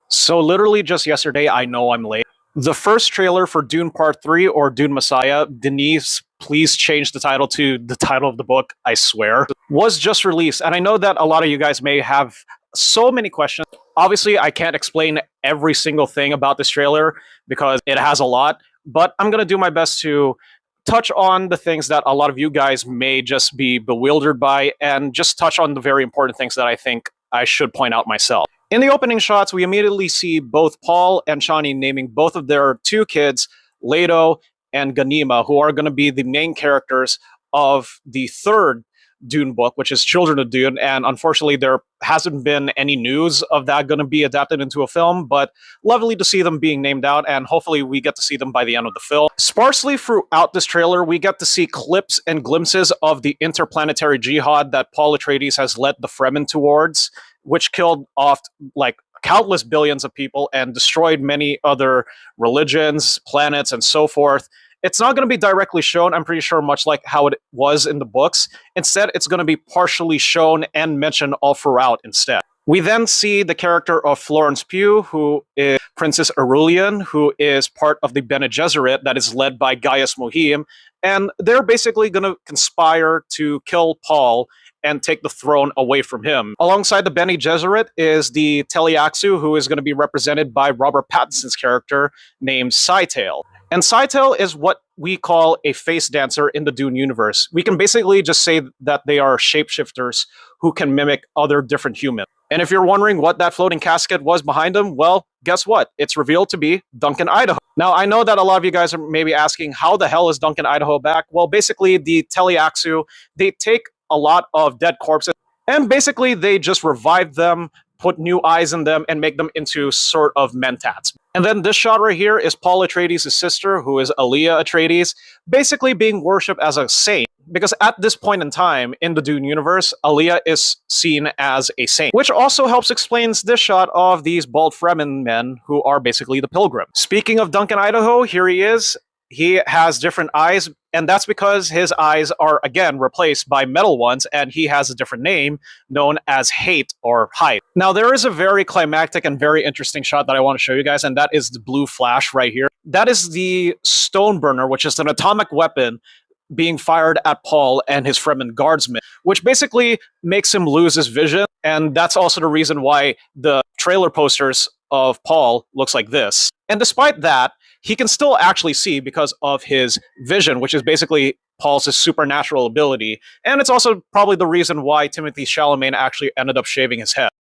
So literally just yesterday, I know I'm late. The first trailer for Dune Part 3 or Dune Messiah, Denise, please change the title to the title of the book, I swear, was just released. And I know that a lot of you guys may have so many questions. Obviously, I can't explain every single thing about this trailer because it has a lot, but I'm going to do my best to touch on the things that a lot of you guys may just be bewildered by and just touch on the very important things that I think I should point out myself. In the opening shots, we immediately see both Paul and Shawnee naming both of their two kids, Leto and Ganima, who are going to be the main characters of the third Dune book, which is Children of Dune. And unfortunately, there hasn't been any news of that going to be adapted into a film, but lovely to see them being named out, and hopefully we get to see them by the end of the film. Sparsely throughout this trailer, we get to see clips and glimpses of the interplanetary jihad that Paul Atreides has led the Fremen towards, which killed off like countless billions of people and destroyed many other religions, planets, and so forth. It's not going to be directly shown, I'm pretty sure, much like how it was in the books. Instead, it's going to be partially shown and mentioned all throughout instead. We then see the character of Florence Pugh, who is Princess Aurelian, who is part of the Bene Gesserit that is led by Gaius Mohim, and they're basically going to conspire to kill Paul and take the throne away from him. Alongside the Bene Gesserit is the Teliaxu, who is going to be represented by Robert Pattinson's character named Scytale. And Scytale is what we call a face dancer in the Dune universe. We can basically just say that they are shapeshifters who can mimic other different humans. And if you're wondering what that floating casket was behind them, well, guess what? It's revealed to be Duncan Idaho. Now, I know that a lot of you guys are maybe asking, how the hell is Duncan Idaho back? Well, basically, the Teliaxu, they take a lot of dead corpses, and basically they just revive them, put new eyes in them, and make them into sort of mentats. And then this shot right here is Paul Atreides' sister, who is Alia Atreides, basically being worshipped as a saint, because at this point in time in the Dune universe, Alia is seen as a saint, which also helps explains this shot of these bald Fremen men who are basically the pilgrims. Speaking of Duncan Idaho, here he is. He has different eyes, and that's because his eyes are, again, replaced by metal ones, and he has a different name known as Hate or Height. Now, there is a very climactic and very interesting shot that I want to show you guys, and that is the blue flash right here. That is the stone burner, which is an atomic weapon being fired at Paul and his Fremen guardsmen, which basically makes him lose his vision, and that's also the reason why the trailer posters of Paul looks like this. And despite that, he can still actually see because of his vision, which is basically Paul's supernatural ability. And it's also probably the reason why Timothée Chalamet actually ended up shaving his head.